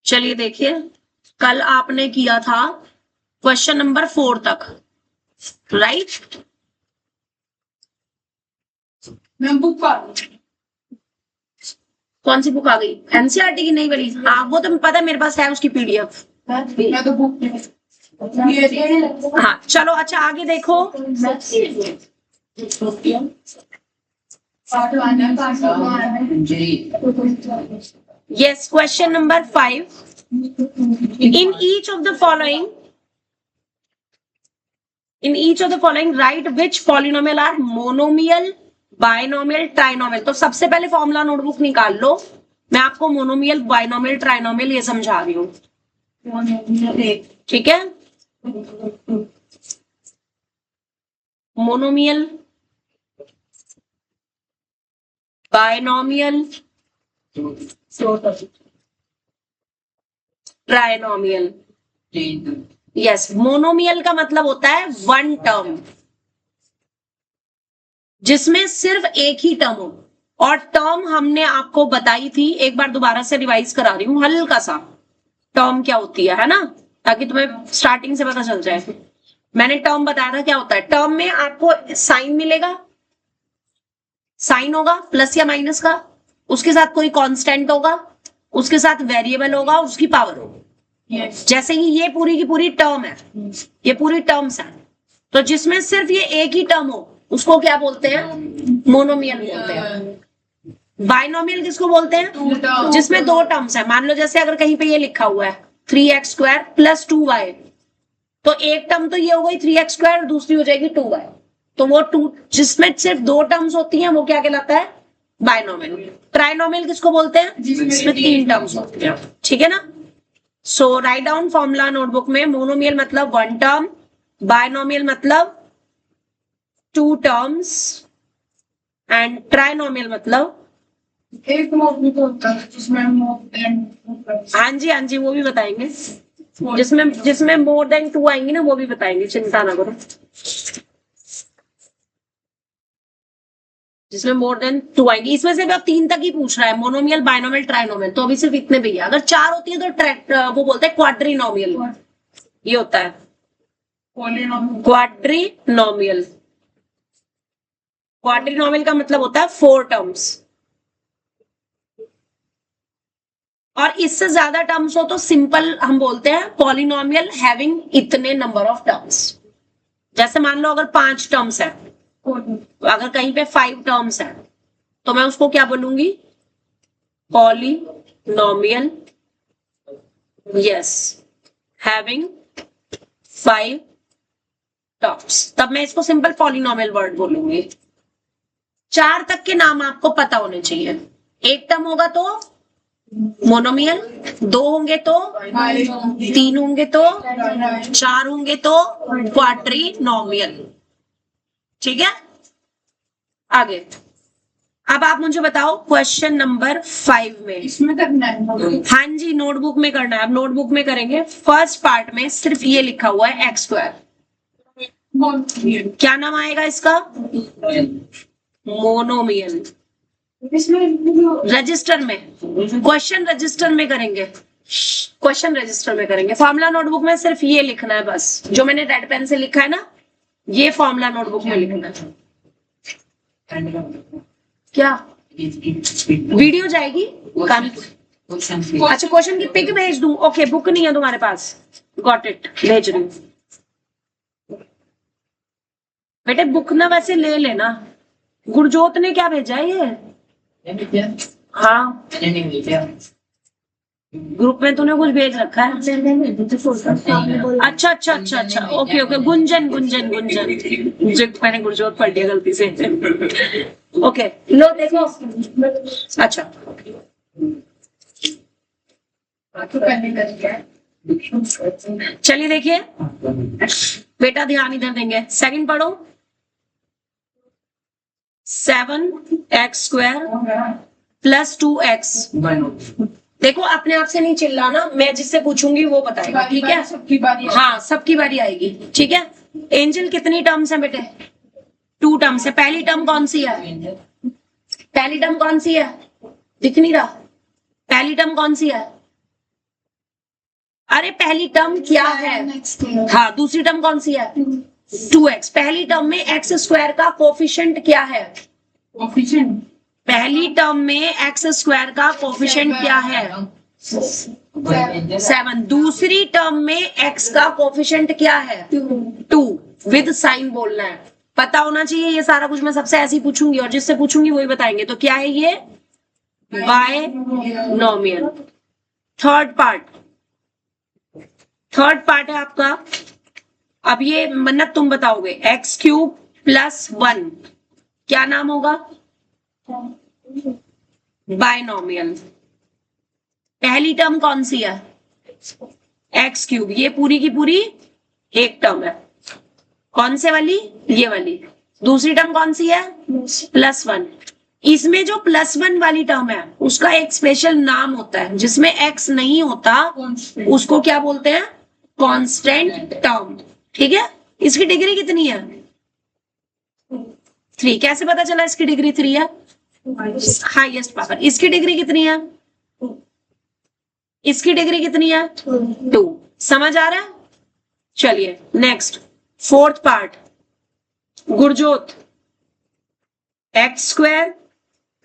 चलिए देखिए, कल आपने किया था क्वेश्चन नंबर 4 तक, राइट? मैं बुक पा कौन सी बुक आ गई? एनसीईआरटी की नहीं बनी? हाँ, वो तो पता है, मेरे पास है उसकी पीडीएफ। मैं तो बुक हाँ चलो, अच्छा आगे देखो। Yes, question number 5. In each of the following, write which polynomial are monomial, binomial, trinomial. तो सबसे पहले फॉर्मूला नोटबुक निकाल लो। मैं आपको मोनोमियल, बाइनोमियल, ट्राइनोमियल ये समझा रही हूँ, ठीक है? Monomial, binomial, trinomial. Yes, monomial का मतलब होता है वन टर्म, जिसमें सिर्फ एक ही टर्म हो। और टर्म हमने आपको बताई थी, एक बार दोबारा से रिवाइज करा रही हूं हल्का सा, टर्म क्या होती है ना, ताकि तुम्हें स्टार्टिंग से पता चल जाए। मैंने टर्म बताया था क्या होता है। टर्म में आपको साइन मिलेगा, साइन होगा प्लस या माइनस का, उसके साथ कोई कांस्टेंट होगा, उसके साथ वेरिएबल होगा, उसकी पावर होगी। जैसे ही ये पूरी की पूरी टर्म है, ये पूरी टर्म्स है, तो जिसमें सिर्फ ये एक ही टर्म हो उसको क्या बोलते हैं? मोनोमियल बोलते हैं। बाइनोमियल किसको बोलते हैं? जिसमें दो टर्म्स है। मान लो जैसे अगर कहीं पे ये लिखा हुआ है 3x² + 2y, तो एक टर्म तो ये हो गई 3x² और दूसरी हो जाएगी 2y। तो वो जिसमें सिर्फ दो टर्म्स होती हैं वो क्या कहलाता है? बाइनोमियल। ट्राइनोमियल किसको बोलते हैं? जिसमें तीन टर्म्स होती हैं, ठीक है ना? सो राइट डाउन फॉर्मूला नोटबुक में। मोनोमियल मतलब वन टर्म, बाइनोमियल मतलब टू टर्म्स, एंड ट्राइनोमियल मतलब एक मोड भी तो होता है जिसमें हाँ जी वो भी बताएंगे। जिसमें मोर देन 2 आएंगी ना, वो भी बताएंगे, चिंता ना करो। जिसमें मोर देन 2 आएंगी, इसमें से भी अब 3 तक ही पूछ रहा है, मोनोमियल, बाइनोमियल, ट्राइनोमियल। तो अभी सिर्फ इतने भी है। अगर 4 होती है तो वो बोलते हैं क्वाड्रिनोमियल, ये होता है क्वाड्रिनोमियल। क्वाड्रिनोमियल का मतलब होता है 4 टर्म्स, और इससे ज्यादा टर्म्स हो तो सिंपल हम बोलते हैं पॉलिनोमियल हैविंग इतने नंबर ऑफ टर्म्स। जैसे मान लो अगर 5 टर्म्स है, अगर कहीं पे 5 टर्म्स है, तो मैं उसको क्या बोलूंगी? Polynomial, yes, having 5 terms. तब मैं इसको सिंपल पॉलिनोमियल वर्ड बोलूंगी। 4 तक के नाम आपको पता होने चाहिए। एक टर्म होगा तो मोनोमियल, 2 होंगे तो, 3 होंगे तो, 4 होंगे तो क्वाड्रिनोमियल, ठीक है? आगे अब आप मुझे बताओ क्वेश्चन नंबर 5 में। इसमें करना है? हाँ जी, नोटबुक में करना है। अब नोटबुक में करेंगे। फर्स्ट पार्ट में सिर्फ ये लिखा हुआ है x²। क्या नाम आएगा इसका? मोनोमियल। रजिस्टर में, क्वेश्चन रजिस्टर में करेंगे, क्वेश्चन रजिस्टर में करेंगे। फॉर्मूला नोटबुक में सिर्फ ये लिखना है बस, जो मैंने रेड पेन से लिखा है ना, ये फॉर्मूला नोटबुक में लिखना है। क्या वीडियो जाएगी? अच्छा, क्वेश्चन की पिक भेज दूं? ओके, बुक नहीं है तुम्हारे पास? गॉट इट, भेज रही हूँ। बेटे बुक ना वैसे ले लेना। गुरजोत ने क्या भेजा है ये? हाँ, ग्रुप में तूने कुछ भेज रखा है? अच्छा, ओके, गुंजन, मैंने गुरजोत पढ़ दिया गलती से। ओके, लो देखो। अच्छा, चलिए देखिए बेटा, ध्यान इधर देंगे। सेकंड पढ़ो। 7x² + 2x। देखो अपने आप से नहीं चिल्लाना, मैं जिससे पूछूंगी वो बताएगा, ठीक है? सबकी बारी। हाँ, सबकी बारी आएगी, ठीक है? एंजल कितनी टर्म्स है बेटे? 2 टर्म्स है। पहली टर्म कौन सी है? पहली टर्म कौन सी है? दिख नहीं रहा। पहली टर्म कौन सी है? अरे पहली टर्म क्या है? Next. हाँ, दूसरी टर्म कौन सी है? 2x। पहली टर्म में एक्स स्क्वायर का कोफिशिएंट क्या है? Coefficient. पहली टर्म में एक्स स्क्वायर का कोफिशिएंट क्या है? 7। दूसरी टर्म में एक्स का कोफिशिएंट क्या है? 2। विद साइन बोलना है, पता होना चाहिए ये सारा कुछ। मैं सबसे ऐसे ही पूछूंगी और जिससे पूछूंगी वही बताएंगे। तो क्या है ये? बायनोमियल। थर्ड पार्ट है आपका। अब ये मन्नत तुम बताओगे, एक्स क्यूब प्लस 1 क्या नाम होगा? बायनोमियल। पहली टर्म कौन सी है? X cube. ये पूरी की पूरी एक टर्म है। कौन से वाली? ये वाली। दूसरी टर्म कौन सी है? +1। इसमें जो +1 वाली टर्म है उसका एक स्पेशल नाम होता है, जिसमें एक्स नहीं होता उसको क्या बोलते हैं? Constant term. ठीक है। इसकी डिग्री कितनी है? 3। कैसे पता चला इसकी डिग्री 3 है? Highest power. इसकी डिग्री कितनी है? इसकी डिग्री कितनी है? 2। समझ आ रहा है? चलिए next, fourth part. Gurjot, x²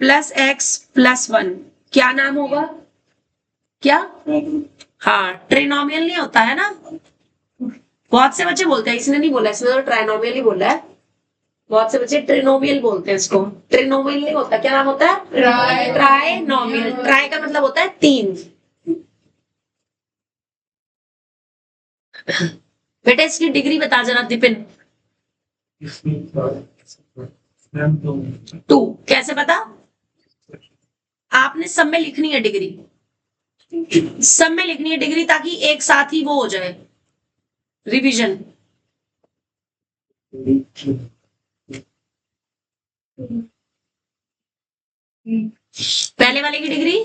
plus x plus 1 क्या नाम होगा? क्या? हाँ, ट्रिनोमियल नहीं होता है ना? बहुत से बच्चे बोलते हैं, इसने नहीं बोला, इसने तो ट्राइनोमियल ही बोला है। बहुत से बच्चे ट्रिनोमियल बोलते हैं इसको। ट्रिनोमियल नहीं होता। क्या नाम होता है? ट्राइनोमियल। ट्राई का मतलब होता है 3। बेटा इसकी डिग्री बता जरा दिपिन। 2। कैसे पता? आपने सब में लिखनी है डिग्री, सब में लिखनी है डिग्री, ताकि एक साथ ही वो हो जाए रिवीजन। पहले वाले की डिग्री,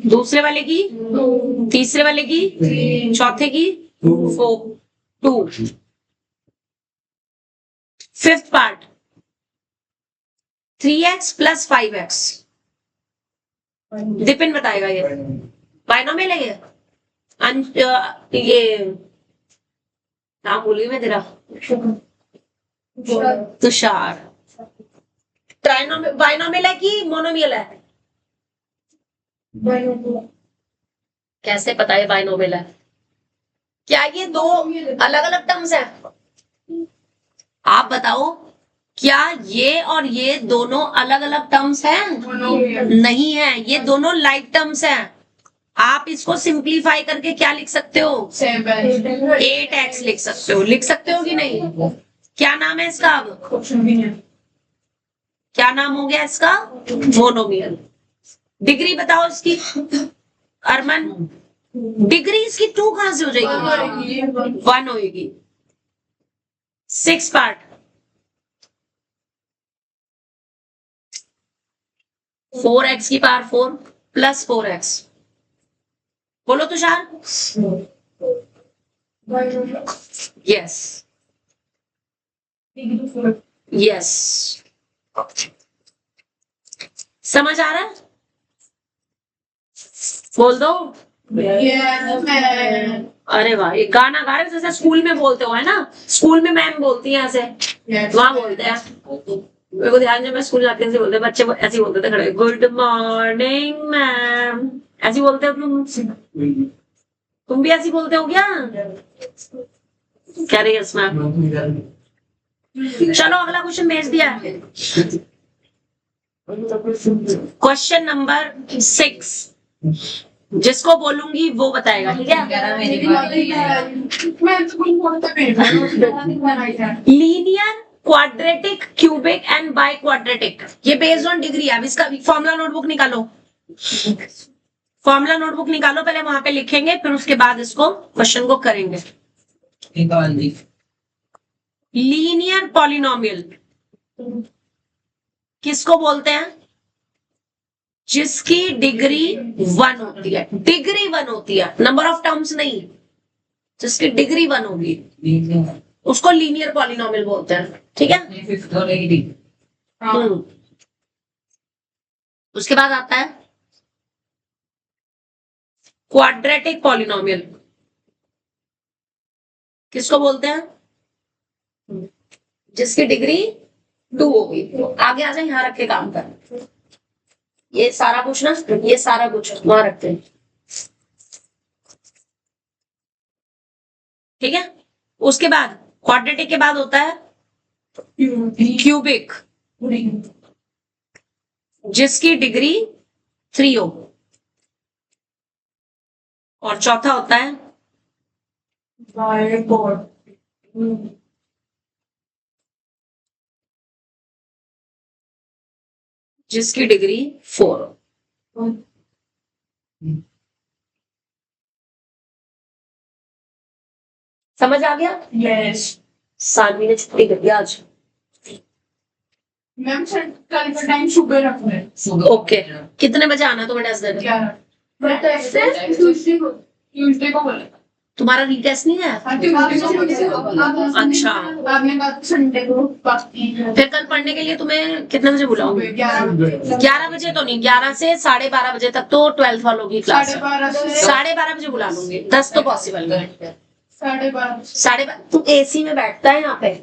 दूसरे वाले की, तीसरे वाले की, चौथे की 2। Fifth part 3x plus 5x। Dipin बताएगा ये। बायनोमियल है ये नाम भूली मैं तेरा। तुषार। ट्राइनोमियल बायनोमियल है कि मोनोमियल है? कैसे पता है बायनोमियल है? क्या ये दो अलग अलग टर्म्स है? आप बताओ, क्या ये और ये दोनों अलग अलग टर्म्स हैं? नहीं है, ये दोनों लाइक टर्म्स हैं। आप इसको सिंप्लीफाई करके क्या लिख सकते हो? 8x लिख सकते हो। लिख सकते हो कि नहीं? क्या नाम है इसका? अब क्या नाम हो गया इसका? मोनोमियल। डिग्री बताओ इसकी अरमान। डिग्री इसकी 2 कहां से हो जाएगी? 1 होगी। 6 पार्ट 4x की पावर 4 प्लस 4x। बोलो तुषार। Yes yes. समझ आ रहा है? बोल दो। अरे वाह, ये गाना गा रहे हो जैसे स्कूल में बोलते हो, है ना? स्कूल में मैम बोलती हैं ऐसे, वहां बोलते हैं। मेरे को ध्यान, जब मैं स्कूल जाती ऐसे बोलते, बच्चे ऐसे बोलते थे खड़े, गुड मॉर्निंग मैम। ऐसे बोलते हो तुम भी ऐसे बोलते हो क्या? कह रही यस मैम। चलो अगला क्वेश्चन भेज दिया है। क्वेश्चन नंबर 6 जिसको बोलूंगी वो बताएगा, ठीक है? Linear, quadratic, cubic and by quadratic, ये बेस्ड ऑन डिग्री है। अब इसका फॉर्मूला नोटबुक निकालो। फॉर्मूला नोटबुक निकालो, पहले वहां पे लिखेंगे, फिर उसके बाद इसको क्वेश्चन को करेंगे। लीनियर पॉलिनोमियल किसको बोलते हैं? जिसकी डिग्री 1 होती है। डिग्री 1 होती है, नंबर ऑफ टर्म्स नहीं। जिसकी डिग्री 1 होगी उसको लीनियर पॉलिनोमियल बोलते हैं, ठीक है? उसके बाद आता है क्वाड्रेटिक पॉलिनोमियल किसको बोलते हैं? जिसकी डिग्री 2 होगी। आगे आ जाए, यहाँ रख के काम कर। ये सारा कुछ ना, ये सारा कुछ वहां रखते हैं, ठीक है। उसके बाद क्वाड्रेटिक के बाद होता है क्यूबिक, जिसकी डिग्री 3 हो। और चौथा होता है जिसकी डिग्री 4 हो। समझ आ गया? यस सानवी ने छुट्टी कर दिया आज। मैम सर कल का टाइम सुबह रखना है। ओके, कितने बजे आना तुम्हें टेस्ट देने? 11 ट्यूसडे को बोला। तुम्हारा रीटेस्ट नहीं है? हाँ, ट्यूसडे को अच्छा। आपने कहा संडे को बाकी फिर कल पढ़ने के लिए तुम्हें कितने बजे बुलाऊंगी? 11 बजे तो नहीं, 11 से 12:30 बजे तक तो 12th वालों की क्लास है। 12:30 से 12:30 बजे बुला लूंगी, 10 तो पॉसिबल है। 12:30 12:30 तू एसी में बैठता है यहाँ पे?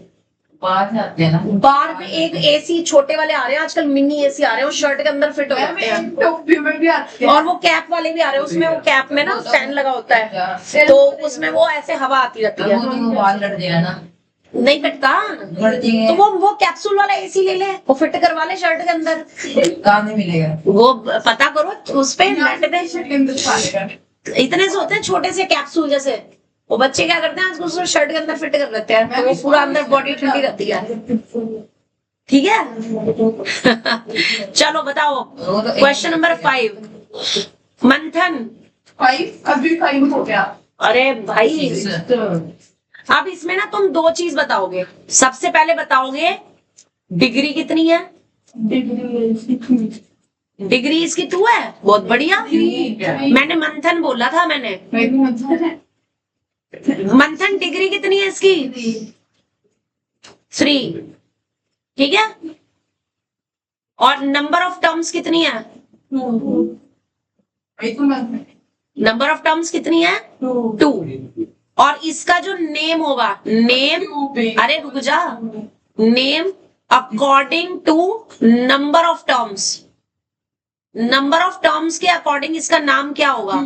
बाहर जाते हैं ना। बाहर में एक एसी छोटे वाले आ रहे हैं आजकल, मिनी एसी आ रहे हैं, वो शर्ट के अंदर फिट हो जाते हैं। टोपी में भी आती है। और वो कैप वाले भी आ रहे हैं, उसमें वो कैप में ना फैन लगा होता है, तो उसमें वो ऐसे हवा आती रहती है। वो बाल लड़ जाएगा ना। नहीं फिटता लड़ जाएंगे तो वो कैप्सूल वाला एसी ले ले, वो फिट करवा ले शर्ट के अंदर। काम नहीं मिलेगा। वो पता करो उस पे नेट पे, शर्ट के अंदर डालेगा। इतने से होते हैं छोटे से कैप्सूल जैसे, वो बच्चे क्या करते हैं आजकल उसको शर्ट के अंदर फिट कर लेते हैं, तो वो पूरा अंदर बॉडी ठंडी रहती है, ठीक है। चलो बताओ, क्वेश्चन नंबर 5 मंथन। 5 अभी 5 हो गया। अरे भाई, अब इसमें ना तुम 2 चीज बताओगे। सबसे पहले बताओगे डिग्री कितनी है। डिग्री इसकी 2 है, बहुत बढ़िया। मैंने मंथन बोला था, मैंने मंथन डिग्री कितनी है इसकी? 3, ठीक है। और नंबर ऑफ टर्म्स कितनी है? नंबर ऑफ टर्म्स कितनी है? 2। और इसका जो नेम होगा, नेम, अरे रुक जा, name according to number of terms, number of terms के अकॉर्डिंग इसका नाम क्या होगा?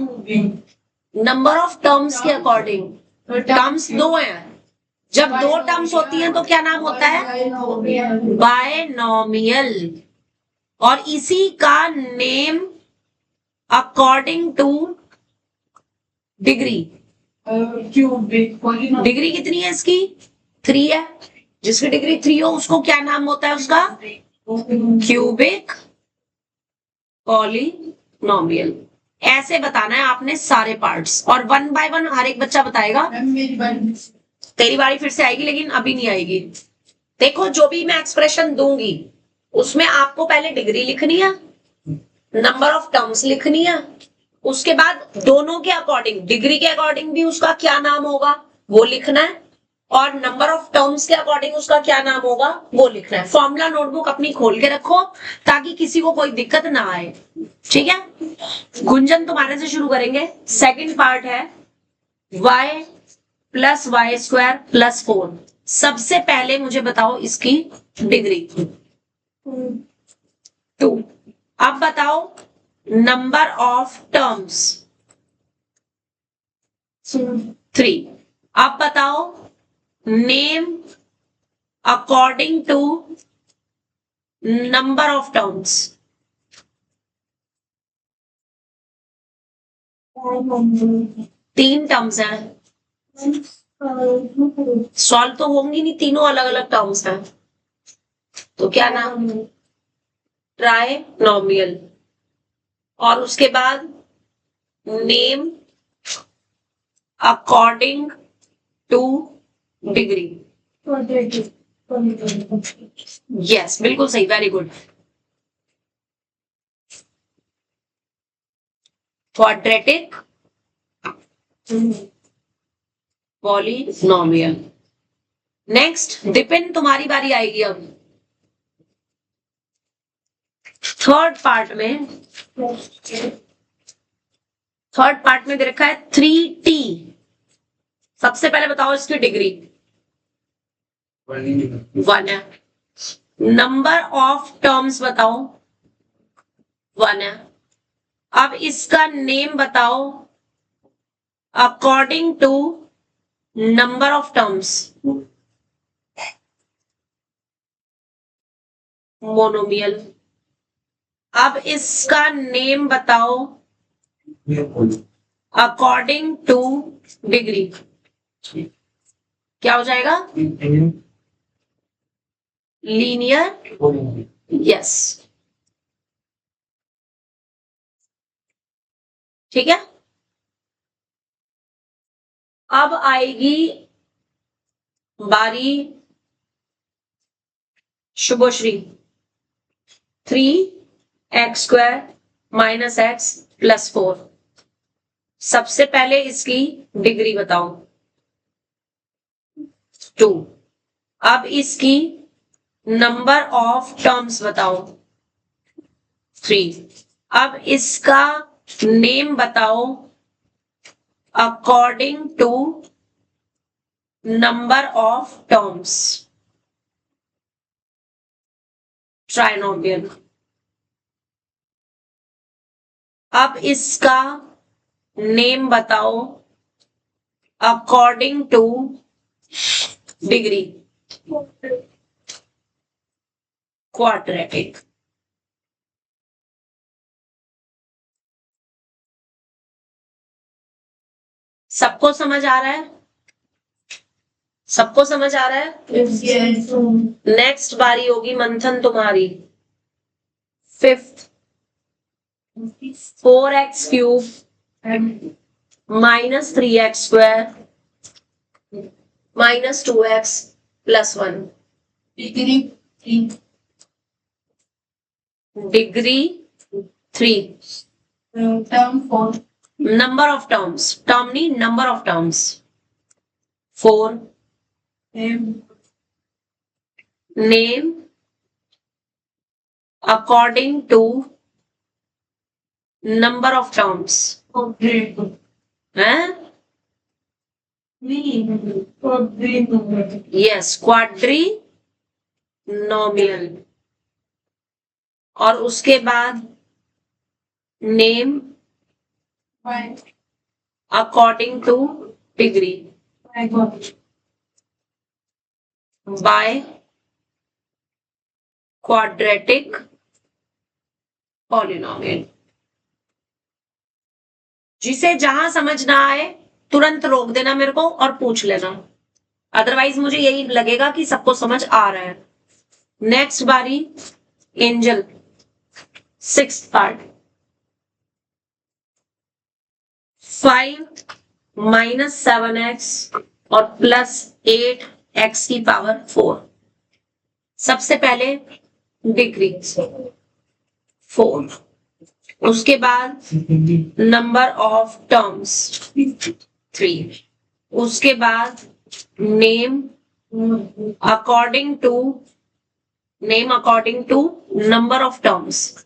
नंबर ऑफ टर्म्स के अकॉर्डिंग, टर्म्स 2 हैं, जब 2 टर्म्स होती हैं तो क्या नाम होता है? बायनोमियल। और इसी का name according to degree, degree कितनी है इसकी? 3 है, जिसकी डिग्री 3 हो उसको क्या नाम होता है उसका? Cubic polynomial. ऐसे बताना है आपने सारे पार्ट्स, और 1 बाय 1 हर एक बच्चा बताएगा। तेरी बारी फिर से आएगी, लेकिन अभी नहीं आएगी। देखो, जो भी मैं एक्सप्रेशन दूंगी उसमें आपको पहले डिग्री लिखनी है, नंबर ऑफ टर्म्स लिखनी है, उसके बाद दोनों के अकॉर्डिंग, डिग्री के अकॉर्डिंग भी उसका क्या नाम होगा वो लिखना है, और नंबर ऑफ टर्म्स के अकॉर्डिंग उसका क्या नाम होगा वो लिखना है। फॉर्मूला नोटबुक अपनी खोल के रखो ताकि किसी को कोई दिक्कत ना आए, ठीक है। गुंजन तुम्हारे से शुरू करेंगे। सेकंड पार्ट है y + y² + 4। सबसे पहले मुझे बताओ इसकी डिग्री 2। अब बताओ नंबर ऑफ टर्म्स 3। अब बताओ name according to number of terms. तीन टर्म्स हैं, सॉल्व तो होंगी नहीं, तीनों अलग अलग टर्म्स हैं, तो क्या नाम? ट्राइनोमियल। और उसके बाद name according to degree. Yes, बिल्कुल सही, very good. Quadratic polynomial. Next Dipin, तुम्हारी बारी आएगी अब। थर्ड पार्ट में थर्ड पार्ट में दे रखा है 3t। सबसे पहले बताओ इसकी डिग्री 1 है। नंबर ऑफ टर्म्स बताओ 1 है। अब इसका नेम बताओ according to number of terms, monomial. अब इसका नेम बताओ अकॉर्डिंग टू डिग्री, क्या हो जाएगा? Linear, yes. ठीक है। अब आएगी बारी शुभश्री। 3x² - x + 4। सबसे पहले इसकी डिग्री बताओ 2। अब इसकी नंबर ऑफ टर्म्स बताओ 3। अब इसका नेम बताओ according to number of terms, trinomial. अब इसका नेम बताओ अकॉर्डिंग टू डिग्री, क्वाड्रेटिक। सबको समझ आ रहा है? सबको समझ आ रहा है? नेक्स्ट बारी होगी मंथन तुम्हारी। 5th 4x³ - 3x² - 2x + 1। Degree 3। Degree 3। Term 4। Number of terms, term नहीं, number of terms 4। Name according to number of terms है, यस, क्वाड्री नॉमियल। और उसके बाद name according to degree biquadratic polynomial. जिसे जहां समझ ना आए तुरंत रोक देना मेरे को और पूछ लेना, अदरवाइज मुझे यही लगेगा कि सबको समझ आ रहा है। नेक्स्ट बारी एंजल, 6th पार्ट। 5 - 7x और +8x की पावर 4। सबसे पहले डिग्री 4, उसके बाद नंबर ऑफ टर्म्स 3, उसके बाद name according to number of terms,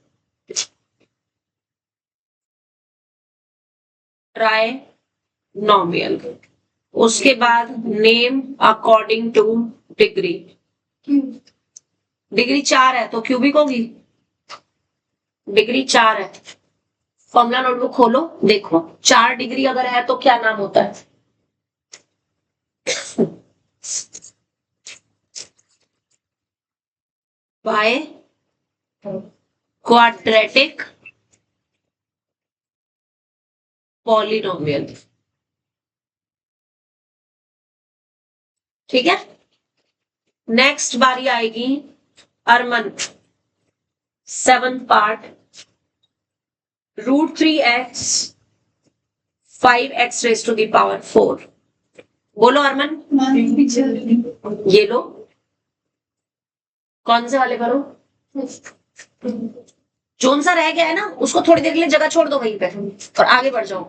trinomial. उसके बाद name according to degree. Degree 4 है तो क्यूबिक होगी। डिग्री 4 है, फॉर्मूला नोटबुक खोलो, देखो 4 डिग्री अगर है तो क्या नाम होता है? By quadratic polynomial. ठीक है। नेक्स्ट बारी आएगी Arman, 7th part. √3x 5x⁴ बोलो अरमन। ये लो, कौन से वाले भरो? जोन सा रह गया है ना उसको थोड़ी देर के लिए जगह छोड़ दो वहीं पे और आगे बढ़ जाओ।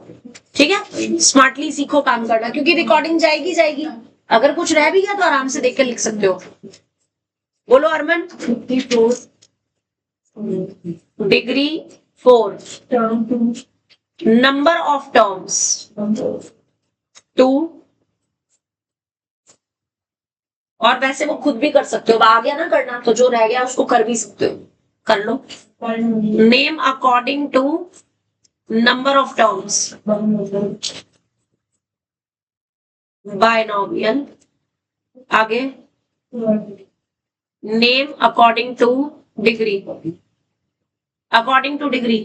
ठीक है, स्मार्टली सीखो काम करना, क्योंकि रिकॉर्डिंग जाएगी। अगर कुछ रह भी गया तो आराम से देख के लिख सकते हो। बोलो Arman. 54 degree 4, number of terms 2, और वैसे वो खुद भी कर सकते हो, अब आ गया ना करना तो जो रह गया उसको कर भी सकते हो, कर लो। Name according to number of terms binomial. आगे name according to degree, according to degree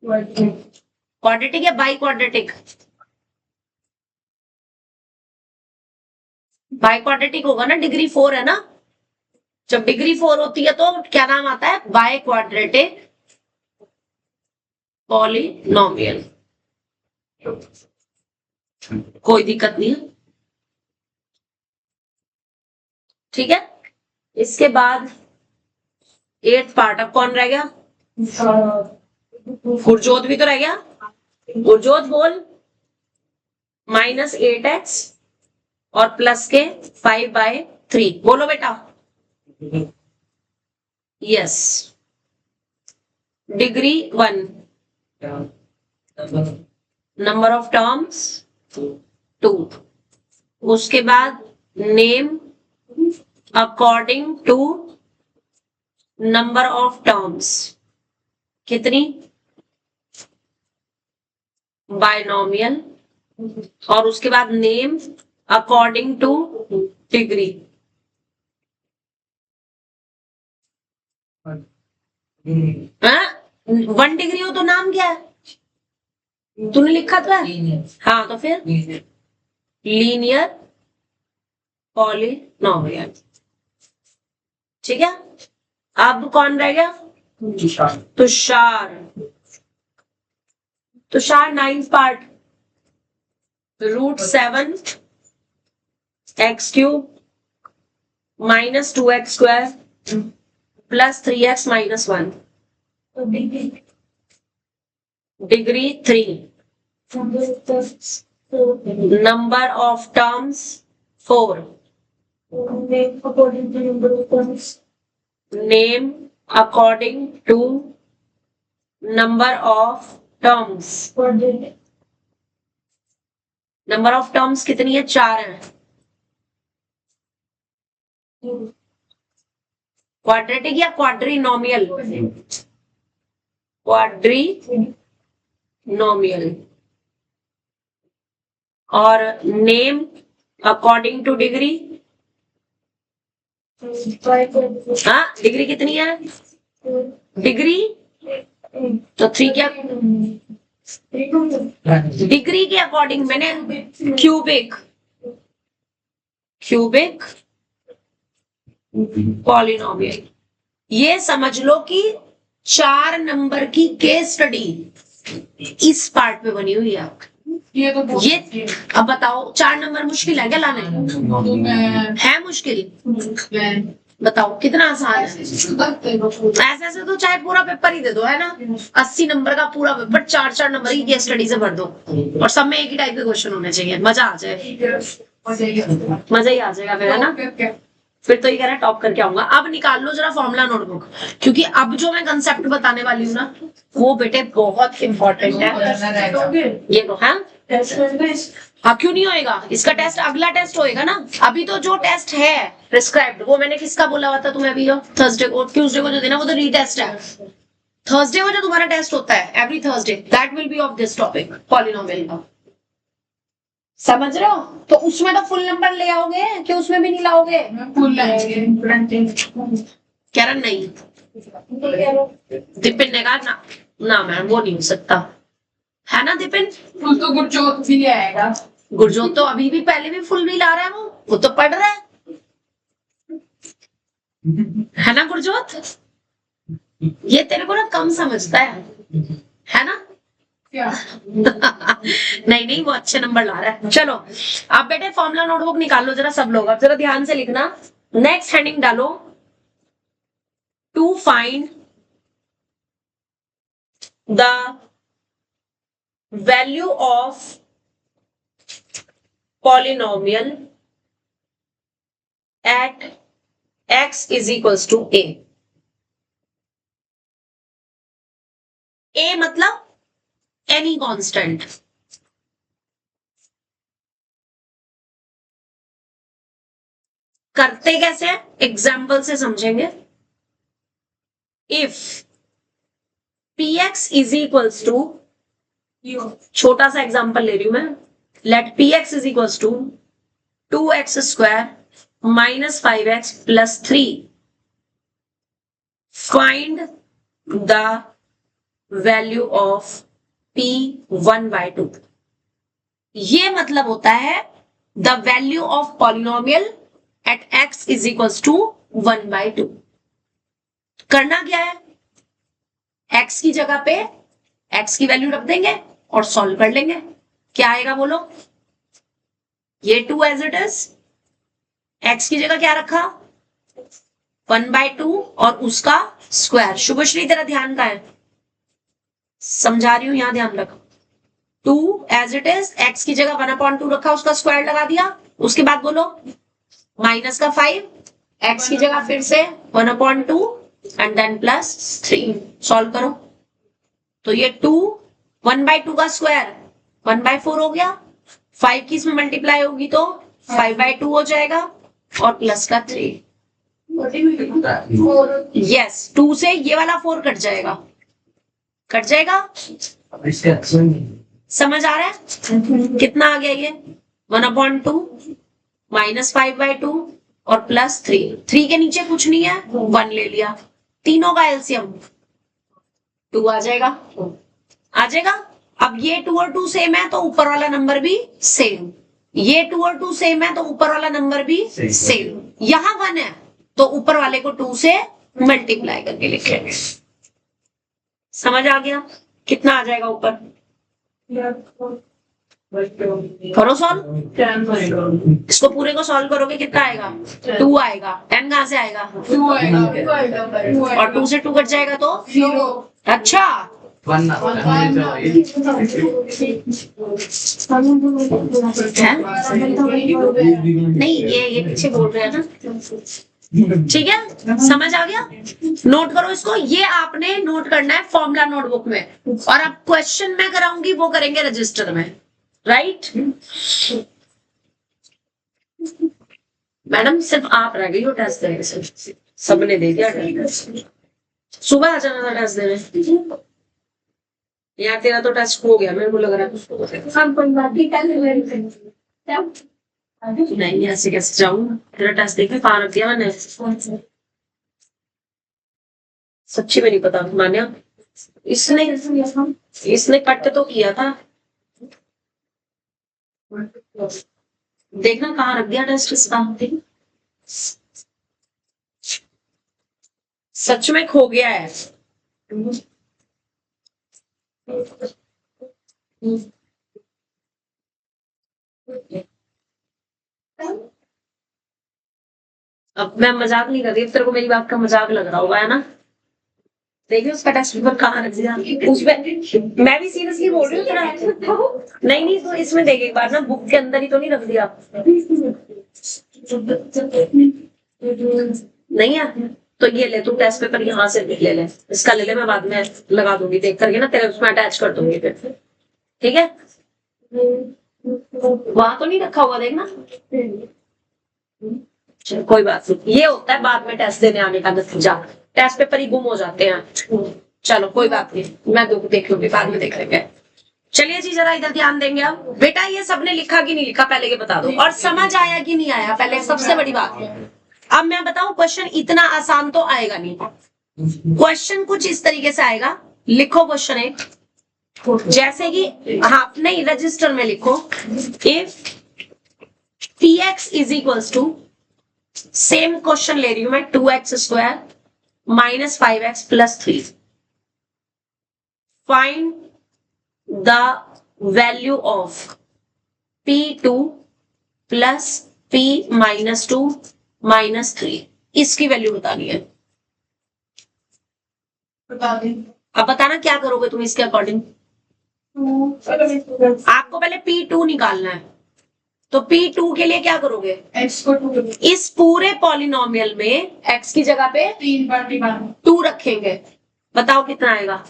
quadratic या बाई क्वाड्रेटिक? बाई क्वाड्रेटिक होगा ना, डिग्री 4 है ना, जब डिग्री 4 होती है तो क्या नाम आता है, बाई क्वाड्रेटिक पॉलिनोमियल। कोई दिक्कत नहीं है, ठीक है। इसके बाद 8th पार्ट, अब कौन रह गया, गुरजोत भी तो रह गया। गुरजोत बोल, -8x और प्लस के 5/3, बोलो बेटा। Yes, degree 1, number of terms 2, उसके बाद name according to number of terms कितनी, बायनॉमियल, और उसके बाद नेम अकॉर्डिंग टू डिग्री। हाँ, 1 डिग्री हो तो नाम क्या है, तूने लिखा तो है, हाँ तो फिर लीनियर पॉलिनोमियल, ठीक है। अब कौन रह गया, Tushar. Tushar 9th part, √7 x³ -2x² plus 3x -1, degree 3, number of terms 4, name according to number of terms. Number of terms कितनी है, 4 है। क्वाड्रेटिक या क्वाड्रीनोमियल, क्वाड्रीनोमियल, और नेम अकॉर्डिंग टू डिग्री, हाँ डिग्री कितनी है, डिग्री तो 3 क्या, डिग्री के अकॉर्डिंग मैंने क्यूबिक पॉलिनोमियल। ये समझ लो कि 4 नंबर की केस स्टडी इस पार्ट पे बनी हुई है। ये तो ये अब बताओ, 4 नंबर मुश्किल है क्या लाने, है मुश्किल, बताओ कितना आसान है। ऐसे तो चाहे पूरा पेपर ही दे दो, है ना, 80 नंबर का पूरा पेपर 4 नंबर की केस स्टडी से भर दो, और सब में एक ही टाइप के क्वेश्चन होने चाहिए, मजा आ जाए, मजा ही आ जाएगा फिर, है ना। फिर तो ये कह रहा है टॉप करके आऊंगा। अब निकाल लो जरा फॉर्मूला नोटबुक, क्योंकि अब जो मैं कंसेप्ट बताने वाली हूँ ना वो बेटे बहुत इंपॉर्टेंट है। ये तो है, हाँ क्यों नहीं होएगा, इसका टेस्ट अगला टेस्ट होएगा ना। अभी तो जो टेस्ट है प्रिस्क्राइब्ड वो मैंने किसका बोला हुआ था तुम्हें, अभी थर्सडे को, ट्यूसडे को जो देना वो तो रीटेस्ट है। थर्सडे को जो तुम्हारा टेस्ट होता है every Thursday, that will be of this topic polynomial का, समझ रहे हो। तो उसमें तो फुल नंबर ले आओगे कि उसमें भी नहीं लाओगे, फुल लाएंगे। कह रहा नहीं, दिपिन ने कहा ना, ना मैम वो नहीं हो सकता, है ना दिपिन। फुल तो गुरजोत भी ले आएगा, गुरजोत तो अभी भी पहले भी फुल भी ला रहा है, वो तो पढ़ रहा है ना गुरजोत। ये तेरे को ना कम समझता है ना। क्या नहीं वो अच्छे नंबर ला रहा है। चलो अब बेटे फॉर्मूला नोटबुक निकाल लो जरा सब लोग, अब जरा ध्यान से लिखना। नेक्स्ट हेडिंग डालो, to find the value of polynomial at x is equals to a। a मतलब सेमी कांस्टेंट। करते कैसे हैं, एग्जाम्पल से समझेंगे। If px is equals to, छोटा सा एग्जाम्पल ले रही हूं मैं, let px is equals to 2x square minus 5x plus 3, find the value of p 1/2। ये मतलब होता है the value of polynomial at x is equals to 1/2। करना क्या है, x की जगह पे x की वैल्यू रख देंगे और सॉल्व कर लेंगे। क्या आएगा बोलो, ये 2 एज इट इज, x की जगह क्या रखा 1/2 और उसका स्क्वायर। शुभश्री तेरा ध्यान का है, समझा रही हूं, यहां ध्यान रख। 2 एज इट इज, x की जगह 1/2 रखा, उसका स्क्वायर लगा दिया। उसके बाद बोलो माइनस का 5, x की जगह फिर से 1/2 एंड देन प्लस 3, सॉल्व करो। तो ये 2 1/2 का स्क्वायर 1/4 हो गया, 5 की इसमें मल्टीप्लाई होगी तो 5/2 हो जाएगा और प्लस का 3। यस, 2 से ये वाला 4 कट जाएगा, कट जाएगा। समझ आ रहा है कितना आ गया ये 1/2 माइनस 5/2 और प्लस 3। 3 के नीचे कुछ नहीं है, 1 ले लिया, तीनों का एलसीएम 2 आ जाएगा, आ जाएगा। अब ये 2 और 2 सेम है तो ऊपर वाला नंबर भी सेम, ये 2 और 2 सेम है तो ऊपर वाला नंबर भी सेम। यहां 1 है तो ऊपर वाले को 2 से मल्टीप्लाई करके लिखेंगे। समझ आ गया, कितना आ जाएगा ऊपर, करो सॉल्व। इसको पूरे को सॉल्व करोगे कितना आएगा 2 आएगा। 10 कहां से आएगा 2 आएगा और 2 से 2 कट जाएगा तो 0। अच्छा नहीं, ये पीछे बोल रहे हैं ना, ठीक है, समझ आ गया। नोट करो इसको, ये आपने नोट करना है फॉर्मूला नोटबुक में, और अब क्वेश्चन में कराऊंगी वो करेंगे रजिस्टर में, राइट। मैडम सिर्फ आप रह गई हो टेस्ट देने से, सबने दे दिया टेस्ट। सुबह आ जाना था टेस्ट देने, यार तेरा तो टेस्ट हो गया, मेरे को लग रहा है नहीं, ऐसे कैसे जाऊं, तेरा टेस्ट देखे कहाँ रख दिया मैंने, सच्ची में नहीं पता मान्या। इसने कट तो किया था, देखना कहाँ रख दिया टेस्ट इसका, सच में खो गया है। अब मैं मजाक नहीं कर रही, तेरे को मेरी बात का मजाक लग रहा होगा, है ना। देखिए उसका टेस्ट पेपर कहाँ रख दिया, उसमें मैं भी सीरियसली बोल रही हूँ तेरा। नहीं तो इसमें देख एक बार ना, बुक के अंदर ही तो नहीं रख दिया, नहीं है तो ये ले तू टेस्ट पेपर यहाँ से ले ले, इसका ले ले, मैं बाद में लगा दूंगी देख करके ना, तेरे उसमें अटैच कर दूंगी फिर, ठीक है। वहां तो नहीं रखा हुआ देखना, चल कोई बात नहीं, ये होता है बाद में टेस्ट देने आने का नतीजा, टेस्ट पेपर ही गुम हो जाते हैं। चलो कोई बात नहीं, मैं देख लूंगी, बाद में देख लेंगे। चलिए जी जरा इधर ध्यान देंगे। अब बेटा ये सबने लिखा कि नहीं लिखा पहले ये बता दो, और समझ आया कि नहीं आया पहले, सबसे बड़ी बात है। अब मैं बताऊं, क्वेश्चन इतना आसान तो आएगा नहीं, क्वेश्चन कुछ इस तरीके से आएगा। लिखो क्वेश्चन एक, जैसे कि हाँ नहीं रजिस्टर में लिखो, if px is equals to, same question ले रही हूं मैं, 2x square minus 5x plus 3, find the value of p2 plus p minus 2 minus 3, इसकी वैल्यू बतानी है। अब बताना क्या करोगे तुम इसके अकॉर्डिंग। आपको पहले P2 निकालना है, तो P2 के लिए क्या करोगे, x को 2 इस पूरे पॉलिनोमियल में x की जगह पे 3/2 2 रखेंगे, बताओ कितना आएगा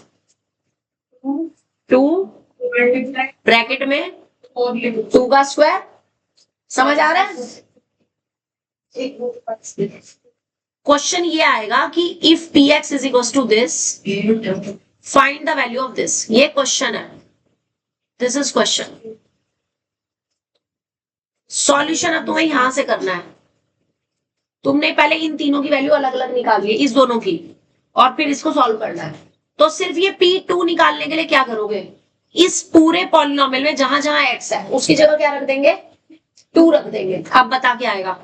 2 ब्रैकेट में 2 का स्क्वायर। समझ आ रहा है? क्वेश्चन ये आएगा कि if P X is equal to this find the value of this. ये क्वेश्चन है, दिस इज क्वेश्चन। सॉल्यूशन अब तुम्हें यहां से करना है। तुमने पहले इन तीनों की वैल्यू अलग अलग निकाल ली, इस दोनों की, और फिर इसको सॉल्व करना है। तो सिर्फ ये P2 निकालने के लिए क्या करोगे, इस पूरे पॉलिनोमियल में जहां जहां x है उसकी जगह क्या रख देंगे, 2 रख देंगे। अब बता क्या आएगा।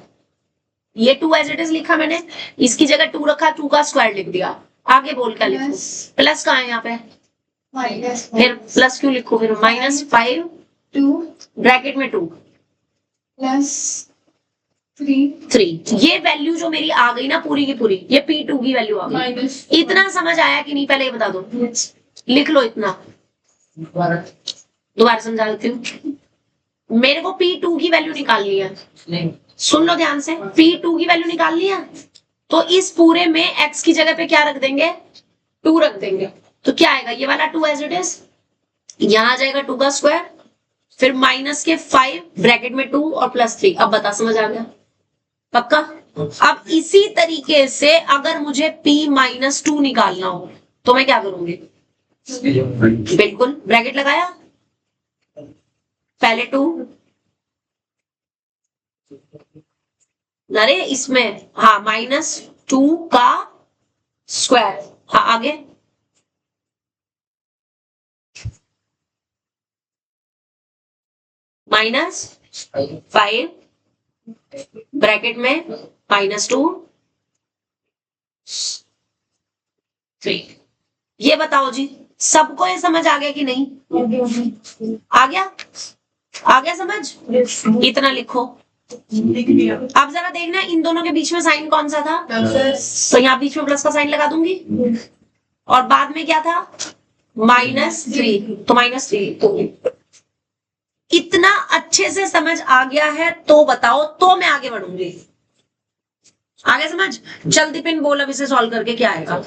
ये 2 एज इट इज लिखा मैंने, इसकी जगह 2 रखा, 2 का स्क्वायर लिख दिया। आगे बोल क्या लिखो, प्लस कहाँ है यहाँ पे, minus फिर प्लस क्यों लिखो, फिर -5 2 ब्रैकेट में 2 plus 3 3। ये वैल्यू जो मेरी आ गई ना पूरी की पूरी, ये P2 की वैल्यू आ गई। minus इतना समझ आया कि नहीं, पहले ये बता दो, लिख लो इतना। दोबारा समझा देती हूँ। मेरे को P2 की वैल्यू निकालनी है, सुन लो ध्यान से। P2 की वैल्यू निकालनी है तो इस पूरे में x की जगह पे क्या रख देंगे, 2 रख देंगे। तो क्या आएगा, ये वाला 2 एज इट इज, यहां आ जाएगा 2 का स्क्वायर, फिर माइनस के 5 ब्रैकेट में 2 और प्लस 3। अब बता, समझ आ गया पक्का। अब इसी तरीके से अगर मुझे P-2 निकालना हो तो मैं क्या करूंगी, बिल्कुल ब्रैकेट लगाया, पहले 2, अरे इसमें हाँ -2 का स्क्वायर, हाँ आगे -5 ब्रैकेट में -2 3। ये बताओ जी, सबको ये समझ आ गया कि नहीं, आ गया, आ गया समझ। इतना लिखो। अब जरा देखना इन दोनों के बीच में साइन कौन सा था, तो यहाँ बीच में प्लस का साइन लगा दूंगी, और बाद में क्या था -3, तो -3। तो इतना अच्छे से समझ आ गया है तो बताओ, तो मैं आगे बढ़ूंगी। आगे समझ, चल दीपिन बोल अब इसे सॉल्व करके क्या आएगा।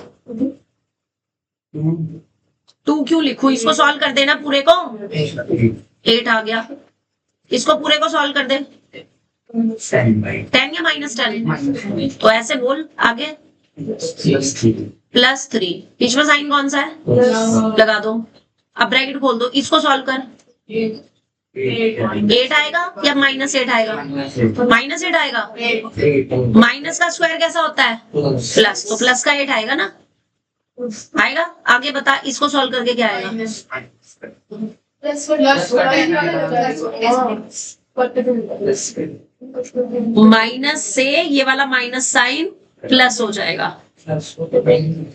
2 क्यों लिखू, इसको सॉल्व कर देना पूरे को, 8 आ गया। इसको पूरे को सॉल्व कर दे, 10 या -10, तो ऐसे बोल आगे, +3। बीच में साइन कौन सा है, लगा दो। अब ब्रैकेट खोल दो, इसको सॉल्व कर, 8 आएगा या -8 आएगा, -8 आएगा। माइनस का स्क्वायर कैसा होता है, प्लस, तो प्लस का 8 आएगा ना, आएगा। आगे बता, इसको सॉल्व करके क्या आएगा, माइनस से ये वाला माइनस साइन प्लस हो जाएगा,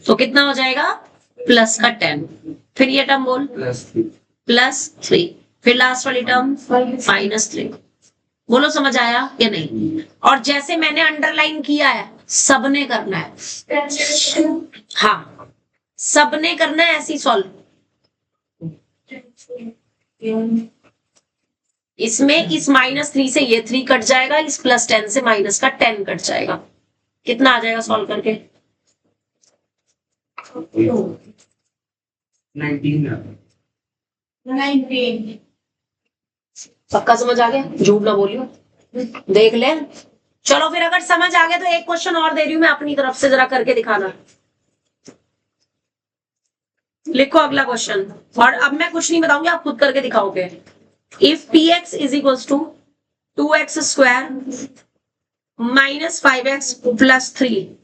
तो कितना हो जाएगा, प्लस का 10। फिर ये टर्म बोल, +3, फिर लास्ट वाली टर्म -3। बोलो समझ आया या नहीं। और जैसे मैंने अंडरलाइन किया है सबने करना है, हाँ सबने करना है, ऐसी सॉल्व। इसमें इस -3 से ये 3 कट जाएगा, इस +10 से माइनस का 10 कट जाएगा। कितना आ जाएगा सॉल्व करके, 19 पक्का समझ आ गया, झूठ ना बोलियो, देख ले। चलो फिर अगर समझ आ गया तो एक क्वेश्चन और दे रही हूं मैं अपनी तरफ से, जरा करके दिखाना। लिखो अगला क्वेश्चन, और अब मैं कुछ नहीं बताऊंगी, आप खुद करके दिखाओगे। If px is equal to 2x square -5x + 3,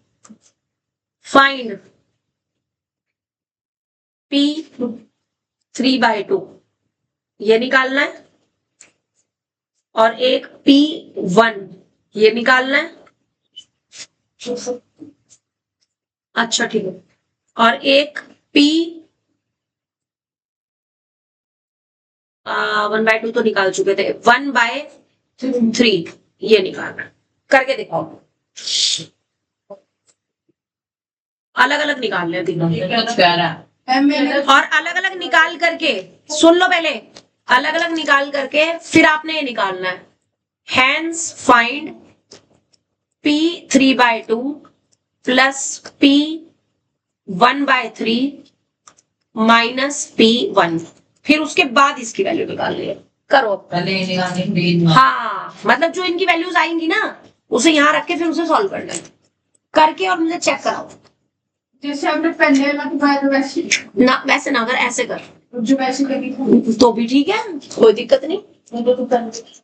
find p 3/2, ये निकालना है, और एक P1 ये निकालना है। अच्छा ठीक है, और एक P 1/2 तो निकाल चुके थे, 1/3 ये निकालना है। करके दिखाओ, अलग अलग निकाल ले तीनों, और अलग अलग निकाल करके, सुन लो पहले, अलग अलग निकाल करके फिर आपने ये निकालना है। Hence find P 3/2 plus P 1/3 minus P1, फिर उसके बाद इसकी वैल्यू निकालनी है। करो। पहले निकालने के लिए हाँ, मतलब जो इनकी वैल्यूज आएंगी ना उसे यहाँ रख के फिर उसे सॉल्व करना है करके, और मुझे चेक कराओ। जैसे हमने पहले लगाया वैसे ना वैसे ना, अगर ऐसे कर जो वैसे करी तो भी ठीक है, कोई दिक्कत नहीं।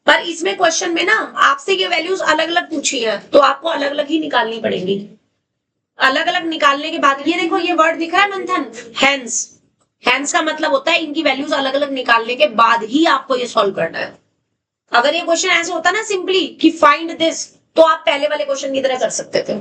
पर इसमें क्वेश्चन में ना आपसे ये वैल्यूज अलग अलग पूछी है, तो आपको अलग अलग ही निकालनी पड़ेंगी। अलग अलग निकालने के बाद ये देखो, ये वर्ड दिख रहा है मंथन, हैंस। हैंस का मतलब होता है इनकी वैल्यूज अलग अलग निकालने के बाद ही आपको ये सॉल्व करना है। अगर ये क्वेश्चन ऐसे होता ना सिंपली कि फाइंड दिस, तो आप पहले वाले क्वेश्चन की तरह कर सकते थे।